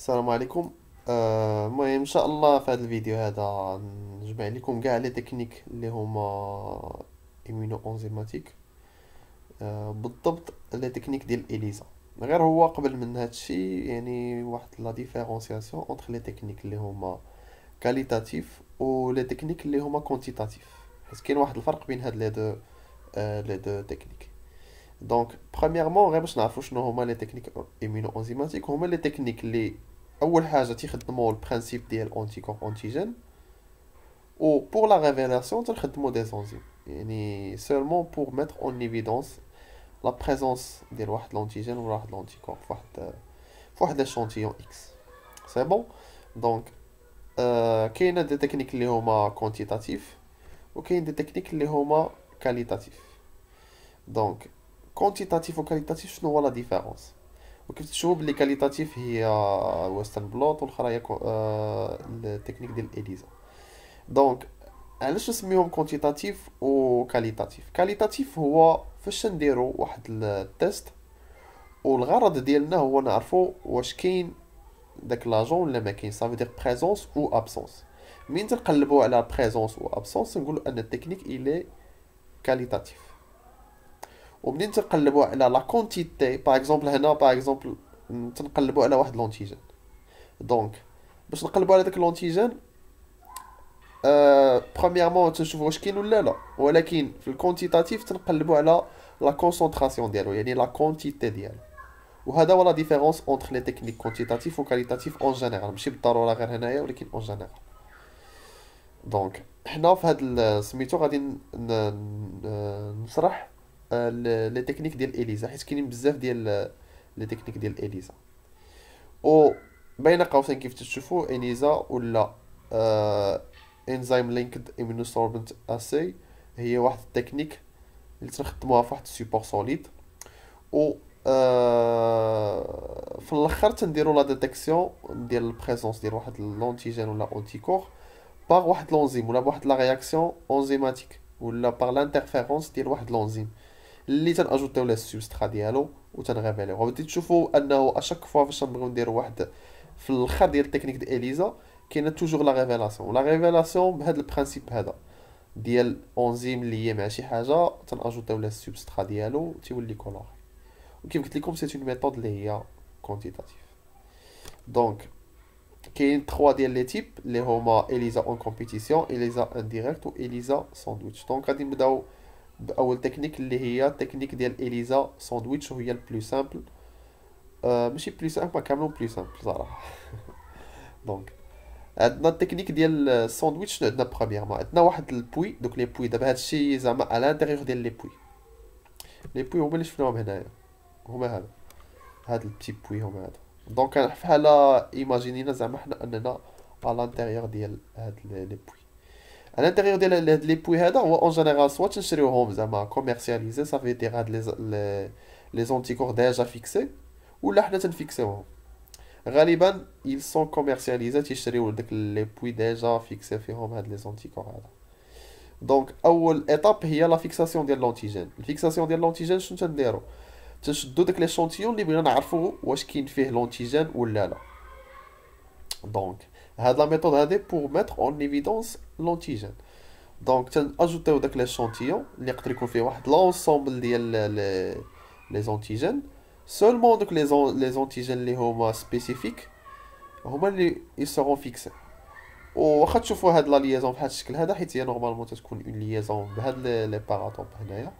السلام عليكم. المهم ان شاء الله في هذا الفيديو هذا نجمع لكم كاع لي تكنيك اللي هما ايمينو انزيماتيك. بالضبط لي تكنيك ديال اليزا. غير هو قبل من هذا الشيء يعني واحد لا ديفيرونسياسيون انتر لي تكنيك اللي هما كاليتاتيف و لي تكنيك اللي هما كونتيتاتيف، حيت كاين واحد الفرق بين هاد لي دو تكنيك. دونك برومييرمون غير باش نعرفوا شنو هما لي تكنيك ايمينو انزيماتيك، هما لي تكنيك اللي اول حاجه تيخدموا البرانسيپ ديال اونتي كور اونتيجين، و بور لا ريفيلاسيون تنخدموا دي زونزيم، يعني سولمون بور ميتر اون ايفيدونس لا بريزونس ديال واحد لونتيجين ولا واحد لونتي كور في واحد لاشونتيون اكس. سي بون. دونك كاينه دي تكنيك اللي هما كونتيتاتيف، وكاين دي تكنيك اللي هما كاليتاتيف. دونك كونتيتاتيف وكاليتاتيف شنو هو لا ديفيرونس؟ وكيف تشوف بلي كاليتاتيف هي ويسترن بلوت، والاخرى هي التكنيك ديال اليزا. دونك علاش نسميهم كونتيتاتيف و كاليتاتيف؟ كاليتاتيف هو فاش نديرو واحد التيست، والغرض ديالنا هو نعرفو واش كاين داك لاجون ولا ما كاين، صافي دير بريزونس او ابسونس. من تنقلبو على بريزونس و ابسونس نقولو ان التكنيك الي كاليتاتيف. ومنين تنقلبوا على لا كونتيتي، باغ اكزومبل هنا باغ اكزومبل تنقلبوا على واحد لونتيجين. دونك باش نقلبوا على داك لونتيجين، برومييرمون تنشوفوا واش كاين ولا لا، ولكن في الكونتيتاتيف تنقلبوا على لا كونسونطراسيون ديالو، يعني لا كونتيتي ديالو. وهذا هو لا ديفيرونس اونتر لي تكنيك كونتيتاتيف و كاليتاتيف اون جينيرال، ماشي بالضروره غير هنايا ولكن اون جينيرال. دونك حنا في هذا سميتو غادي نشرح لي تكنيك ديال اليزا، حيت كاينين بزاف ديال لي تكنيك ديال اليزا. و بين قوسين كيف تشوفوا اليزا ولا انزيم لينكد امينوسوربنت اسي، هي واحد التكنيك اللي تنخدموها في واحد السيبور سوليد. و في الاخر تنديروا لا ديتيكسيون ديال البريزونس ديال واحد لونتيجين ولا اونتي كور باغ واحد لونزيم ولا بواحد لا رياكسيون انزيماتيك، ولا باغ لانترفيرونس ديال واحد لونزيم اللي تناجوتيو له السبسترا ديالو وتنغيفيليو. غادي تشوفوا انه اشاك فوا فاش نبغيو نديرو واحد في الاخر ديال التكنيك ديال اليزا كاينه توجور لا ريفيلاسيون. لا ريفيلاسيون بهذا البرانسيپ هذا ديال اونزيم اللي هي مع شي حاجه تناجوتيو له السبسترا ديالو تيولي كولوري. وكيف قلت لكم سي اون ميثود اللي هي كونتيتاتيف. دونك كاين 3 ديال لي تيب اللي هما اليزا اون كومبيتيسيون، اليزا انديريكت و اليزا ساندويتش. دونك غادي نبداو باول تكنيك اللي هي التكنيك ديال اليزا ساندويتش، وهي البلو سامبل. ماشي بلو سامبل، كاملون بلو سامبل صراحه. دونك عندنا التكنيك ديال الساندويتش. شنو عندنا؟ برومييرمون عندنا واحد البوي. دوك لي بوي دابا هادشي زعما على الانتيريور ديال لي بوي. لي بوي هما اللي شفناهم هنايا، هما هاد البتي بوي هما هادو. دونك بحال ايماجينينا زعما حنا اننا على الانتيريور ديال هاد لي بوي. على الانتيريور ديال هاد لي بوي هذا هو اون جينيرال سوا تنشريوهم زعما كوميرسياليزي، صافي دير هاد لي زونتيكور ديجا فيكسي، ولا حنا تنفيكسيوهم. غالبا ils sont commercialisés تيشريو داك لي بوي ديجا فيكسي فيهم هاد لي زونتيكور هذا. دونك اول ايتاب هي لا فيكساسيون ديال لونتيجين. الفيكساسيون ديال لونتيجين شنو تنديرو؟ تنشدو داك لي شونتيون اللي بغينا نعرفو واش كاين فيه لونتيجين ولا لا. دونك هاد لا ميثود هادي بور ميتر اون ايفيدونس لونتيجين. دونك تناجوتيو داك ليشونتيون اللي يقدر يكون فيه واحد لونسومبل ديال لي زونتيجين. سولمون دوك لي زونتيجين اللي هما سبيسيفيك هما اللي يسرون فيكسي. واخا تشوفوا هاد لا ليزون بهاد الشكل هذا، حيت هي نورمالمون تتكون اون ليزون بهاد لي باراتوب هنايا.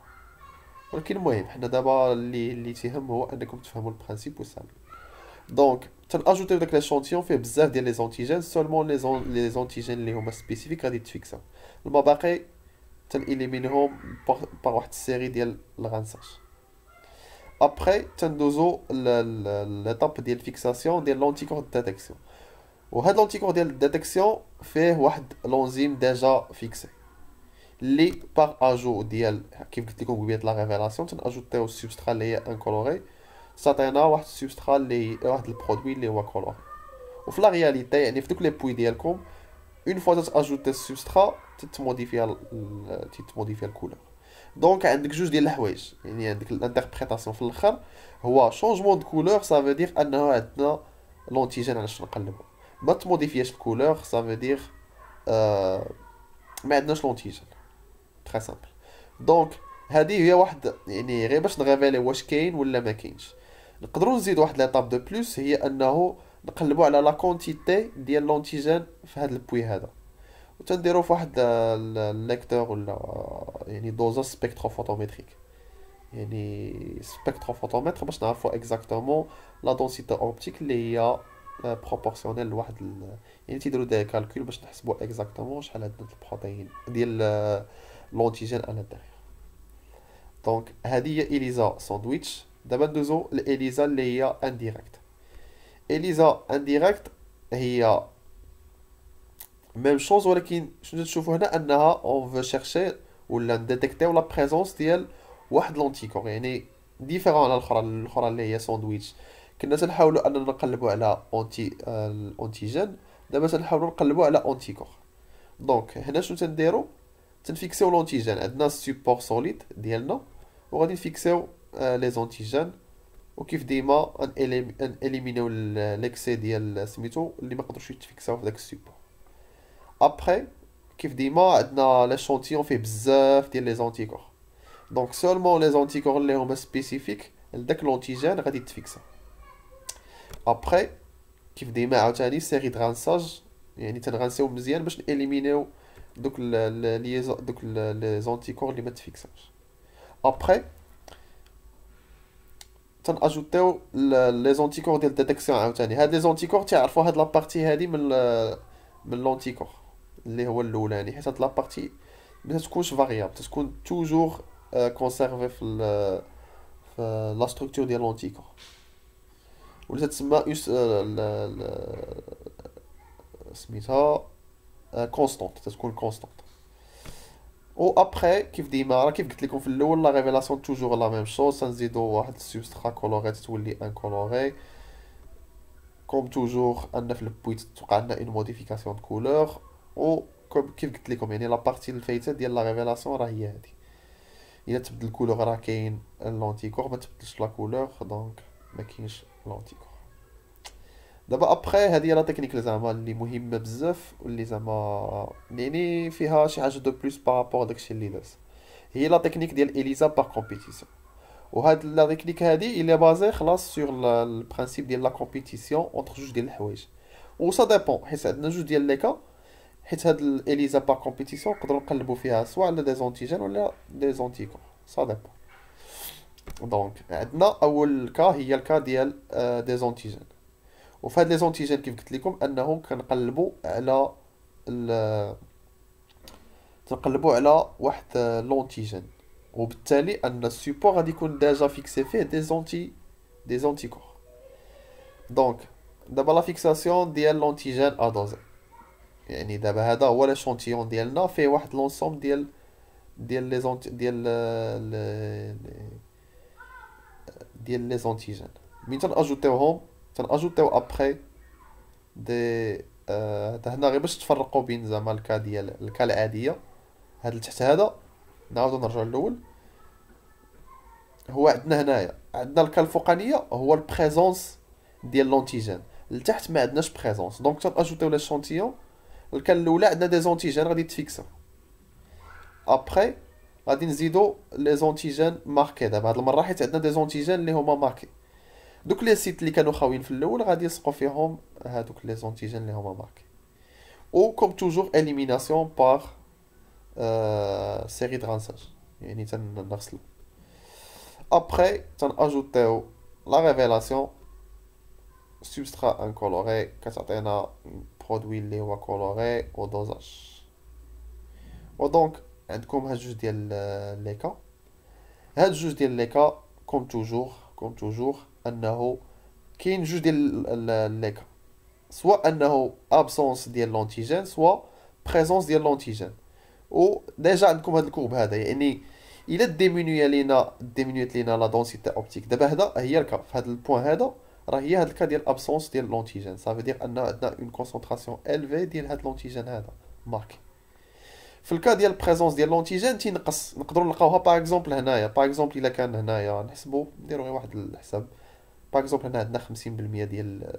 ولكن المهم حنا دابا اللي تيهم هو انكم تفهموا البرانسيپ وسامي. دونك تناجوتيو داك ليشونتيون فيه بزاف ديال لي زونتيجين. سولمون لي زونتيجين اللي هما سبيسيفيك غادي تفيكساو. المباقي تنإليمينيهم باغ واحد السيري ديال الغنساج. ابخي تندوزو ليطاب ديال الفيكساسيون ديال لونتيكور ديتيكسيون. وهاد لونتيكور ديال الديتيكسيون فيه واحد لونزيم ديجا فيكسي اللي باغ اجو ديال كيف قلت لكم قبيله لا ريفيلاسيون تناجوتيو السبسترا اللي هي انكولوري، تعطينا واحد السبسترا اللي واحد البرودوي اللي هو كولوري. وفي لا رياليتي يعني في دوك لي بوي ديالكم اون فوا تاجوتي السبسترا تتموديفيا الكولور. دونك عندك جوج ديال الحوايج، يعني عندك الانتربريتاسيون في الاخر هو شونجمون دو كولور، سافو دير انه عندنا لونتيجين علاش نقلبو. ما تموديفياش الكولور سافو دير ما عندناش لونتيجين. تري سامبل. دونك هذه هي واحد يعني غير باش نغيفيلي واش كاين ولا ما كاينش. نقدروا نزيدوا واحد ليطاب دو بلوس، هي انه نقلبوا على لا كونتيتي ديال لونتيجين في هذا البوي هذا، وتنديروا في واحد الليكتور ولا يعني دوزر سبيكتروفوتومتريك، يعني سبيكتروفوتومتر باش نعرفوا اكزاكتومون لا دونسيتي اوبتيك اللي هي بروبورسيونيل لواحد يعني تيديروا دي كالكول باش نحسبوا اكزاكتومون شحال عندنا البروتين ديال لونتيجين على الداخل. دونك هذه هي اليزا ساندويتش. دابا ندوزو لاليزا اللي هي انديريكت. اليزا انديريكت هي ميم شوز، ولكن شنو تشوفوا هنا انها اون فو شيرشي ولا نديتيكتيو لا بريزونس ديال واحد لونتيكور، يعني ديفيرون على الاخرى اللي هي ساندويتش. كنا تنحاولوا اننا نقلبوا على الاونتيجين، دابا تنحاولوا نقلبوا على اونتيكور. دونك هنا شنو تنديروا؟ تنفيكسيو لونتيجين، عندنا السيبور سوليد ديالنا وغادي نفيكسيو لي زونتيجين، وكيف ديما ان اليمينيو ليكسي ديال سميتو اللي ما قدروش يتفيكساو في داك السيبور. ابخي كيف ديما عندنا لاشونتيون فيه بزاف ديال لي زونتيكور، دونك سولمون لي زونتيكور اللي هما سبيسيفيك لداك لونتيجين غادي يتفيكسا. ابخي كيف ديما عاوتاني سيري د غانساج، يعني تنغنسيو مزيان باش ناليمينيو دوك لي زونتيكور اللي ما تفيكساوش. ابخي تناجوتيو لي زونتيكور ديال الديتيكسيون عاوتاني. هاد لي زونتيكور تعرفوا هاد لابارتي هادي من لونتيكور اللي هو الاولاني، حيت هاد لابارتي ما تكونش فاريابل، تكون توجور كونسيرفي في لا ستركتور ديال لونتيكور، ولا تسمى سميتها كونستانت، تكون كونستانت. و ابخي كيف ديما راه كيف قلت لكم في الاول لا ريفيلاسيون توجور لا ميم شوز، تنزيدو واحد السبسترا كولوري تولي ان كولوري كوم توجور ان في البويت توقع لنا اون موديفيكاسيون دو كولور. و كيف قلت لكم يعني لا بارتي الفايته ديال لا ريفيلاسيون راه هي هادي، الا تبدل الكولور راه كاين لونتيكور، ما تبدلش لا كولور دونك ما كاينش لونتيكور. دابا ابخي هذه هي لا تكنيك زعما اللي مهمه بزاف، واللي زعما يعني فيها شي حاجه دو بلوس بارابور داكشي اللي داز، هي لا تكنيك ديال اليزا بار كومبيتيسيون. وهاد لا تكنيك هادي اللي بازي خلاص سور البرانسيپ ديال لا كومبيتيسيون اونتر جوج ديال الحوايج، و سا ديبون حيت عندنا جوج ديال لي كا. حيت هاد اليزا بار كومبيتيسيون نقدروا نقلبوا فيها سواء على دي زونتيجين ولا دي زونتيكور، سا ديبون. دونك عندنا اول كا هي الكا ديال دي زونتيجين، وفي هاد لي زونتيجين كيف قلت لكم انهم كنقلبوا على تنقلبوا على واحد لونتيجين، وبالتالي ان السيبور غادي يكون ديجا فيكسي فيه دي زونتيكور. دونك دابا لا فيكساسيون ديال لونتيجين ادوزي، يعني دابا هذا هو لاشونتيون ديالنا فيه واحد لونسوم ديال لي زونتي ديال لي زونتيجين. مين تناجوتيوهم؟ تناجوتيو ابخي دي هنا غير باش تفرقوا بين زعما الكا ديال الكا العاديه. هاد اللي تحت هذا نعاودو نرجعو للاول، هو عندنا هنايا عندنا الكا الفوقانيه هو البريزونس ديال لونتيجين، لتحت ما عندناش بريزونس، دونك تناجوتيو لاشونتيون. الكا الاولى عندنا دي زونتيجين غادي تفيكسا، ابخي غادي نزيدو لي زونتيجين ماركي دابا هاد المره، حيت عندنا دي زونتيجين اللي هما ماركي. دوك لي سيت اللي كانوا خاويين في الاول غادي يلصقوا فيهم هادوك لي زونتيجين اللي هما ماركي. او كوم توجور اليميناسيون بار série de rinçage، يعني تنغسلو. ابخي تناجوتيو لا ريفيلاسيون سبسترا انكولوري كتعطينا برودوي اللي هو كولوري و دوزاج. ودونك عندكم هاد جوج ديال لي كا. هاد جوج ديال لي كا كوم توجور انه كاين جوج ديال لي كا، سواء انه ابسونس ديال لونتيجين سواء بريزونس ديال لونتيجين. و ديجا عندكم هاد الكورب هذا، يعني الا ديمينيوت لينا لا دونسيتي اوبتيك. دابا هذا هي الكا في هذا البوين هذا، راه هي هاد الكا ديال ابسونس ديال لونتيجين، صافي دير ان عندنا اون كونسونطراسيون الفي ديال هاد لونتيجين هذا ماركي. في الكا ديال بريزونس ديال لونتيجين تينقص، نقدروا نلقاوها باغ اكزومبل هنايا. باغ اكزومبل الا كان هنايا نحسبوا نديروا غير واحد الحساب، باغ اكزومبل هنا عندنا 50% ديال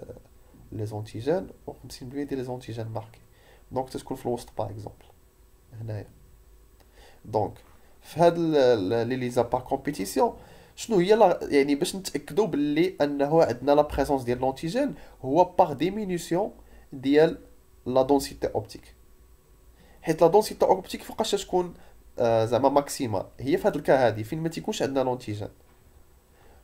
لي زونتيجين و 50% ديال لي زونتيجين ماركي. دونك تتكون في الوسط باغ اكزومبل هنايا. دونك في هاد ليليزا بار كومبيتيسيون شنو هي يعني باش نتاكدوا باللي انه عندنا لا بريزونس ديال لونتيجين هو باغ ديمينيسيون ديال لا دونسيتي اوبتيك. حيت لا دونسيتي اوبتيك فوقاش تكون زعما ماكسيما هي في هاد الكا هادي فين ما تيكونش عندنا لونتيجين.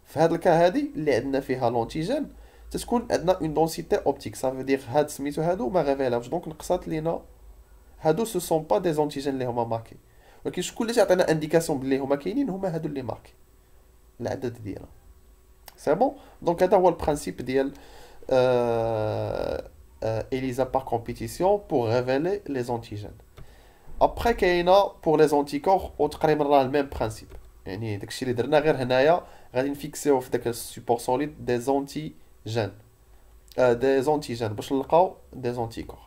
في هاد الكا هادي اللي عندنا فيها لونتيجين تتكون عندنا اون دونسيتي اوبتيك سافو دير هاد سميتو هادو ما ريفيلاوش دونك نقصات لينا هادو سو سون با دي زونتيجين اللي هما ماركي. ولكن شكون اللي تعطينا انديكاسيون بلي هما كاينين هما هادو اللي ماركي العدد ديالها. سي بون. دونك هذا هو البرانسيپ ديال ELISA par compétition pour révéler les antigènes. Après كاينه pour les anticorps وتقريبا راه الميم برانسيپ. يعني داكشي اللي درنا غير هنايا غادي نفيكسيو في داك السيبور سوليد دي زونتيجين دي زونتيجين باش نلقاو دي زونتيكور.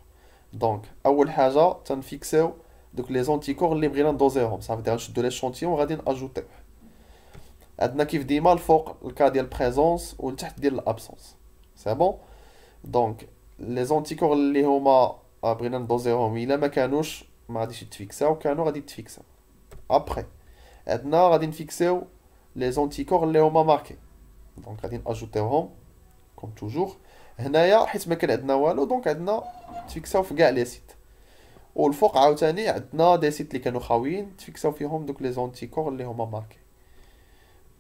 دونك اول حاجه تنفيكسيو دوك لي زونتيكور اللي بغينا ندوزيهم صافي دير نشدو ليشونتيون وغادي ناجوتيو. عندنا كيف ديما الفوق الكا ديال بريزونس والتحت ديال الابسونس. سي بون. دونك لي زونتيكور اللي هما بغينا ندوزيهم الا ما كانوش ما غاديش يتفيكساو كانوا غادي يتفيكساو. ابري عندنا غادي نفيكسيو لي زونتيكور اللي هما ماركي. دونك غادي ناجوتيوهم كوم توجور هنايا حيت ما كان عندنا والو دونك عندنا تفيكساو في كاع لي سيت. والفوق عاوتاني عندنا دي سيت اللي كانوا خاويين تفيكساو فيهم دوك لي زونتيكور اللي هما ماركي.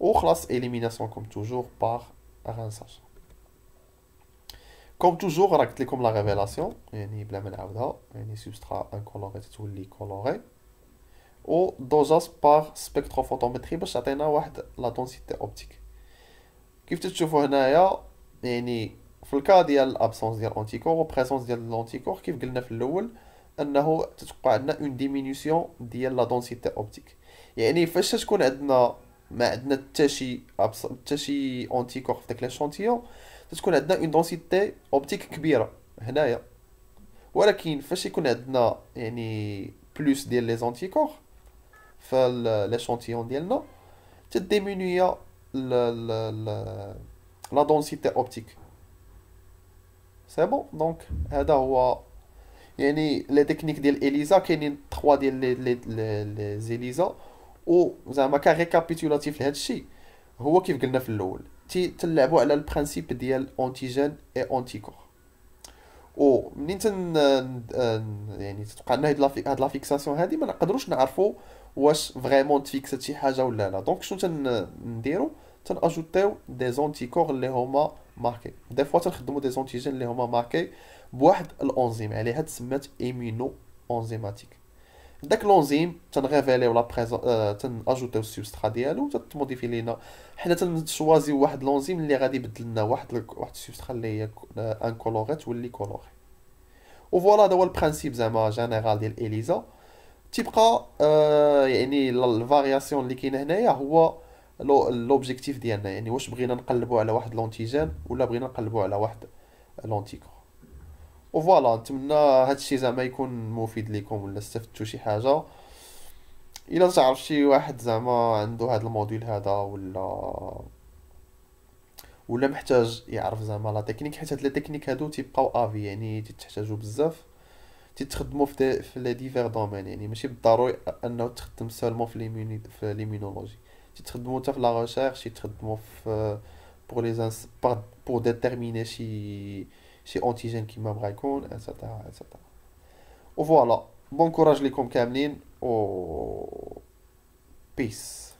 وخلاص إليميناسيون كوم توجور باغ ارانساج. كوم توجور راه قلت لكم لا ريفيلاسيون يعني بلا ما نعاودها يعني سبسترا انكولوري تتولي كولوري. و دوجاس باغ سبيكتروفوتومتري باش تعطينا واحد لا دونسيتي اوبتيك. كيف تشوفوا هنايا يعني في الكا ديال الابسونس ديال انتيكور و بريزونس ديال الانتيكور كيف قلنا في الاول انه تتوقع عندنا اون ديمينيسيون ديال لا دونسيتي اوبتيك. يعني فاش تكون عندنا ما عندنا حتى شي انتيكور في داك لاشونتيون تتكون عندنا اون دونسيتي اوبتيك كبيره هنايا. ولكن فاش يكون عندنا يعني بلوس ديال لي زونتيكور في لاشونتيون ديالنا تديمينيا لا دونسيتي اوبتيك. سي بون. دونك هذا هو يعني لي تكنيك ديال اليزا كاينين 3 ديال لي زيليزا. و زعما كريكابيتولاتيف لهذا الشيء هو كيف قلنا في الاول تلعبوا على البرانسيپ ديال انتيجين اي انتيكور. و منين يعني تتوقع لنا هاد لا فيكساسيون هادي ما نقدروش نعرفوا واش فريمون تفيكسات شي حاجه ولا لا. دونك شنو تنديرو تناجوتيو دي زونتيكور اللي هما ماركي. دي فوا تنخدموا دي زونتيجين اللي هما ماركي بواحد الانزيم عليها تسمات ايمينو انزيماتيك. داك لونزيم تنغيفيليو لا بريزون تناجوتيو السبسترا ديالو تموديفي لينا حنا تنشوازيو واحد لونزيم اللي غادي يبدل لنا واحد السبسترا اللي هي ان كولوري تولي كولوري. وفوالا هذا هو البرانسيپ زعما جينيرال ديال اليزا. تيبقى يعني الفارياسيون اللي كاينه هنايا هو لوبجيكتيف ديالنا يعني واش بغينا نقلبوا على واحد لونتيجين ولا بغينا نقلبوا على واحد لونتيكور. وفوالا نتمنى هادشي زعما يكون مفيد ليكم ولا استفدتوا شي حاجه. الا تعرف شي واحد زعما عنده هاد الموديل هذا ولا محتاج يعرف زعما لا تكنيك حيت هاد لي تكنيك هادو تيبقاو افي يعني تحتاجوا بزاف تتخدموا في لي ديفير دومين. يعني ماشي بالضروري انه تخدم سولمون في ليمونولوجي تخدموا حتى في لا ريشيرش تخدموا في بور ديتيرميني شي انتيجين كيما بغا يكون اتسيتيرا اتسيتيرا. وفوالا بون كوراج ليكم كاملين و بيس.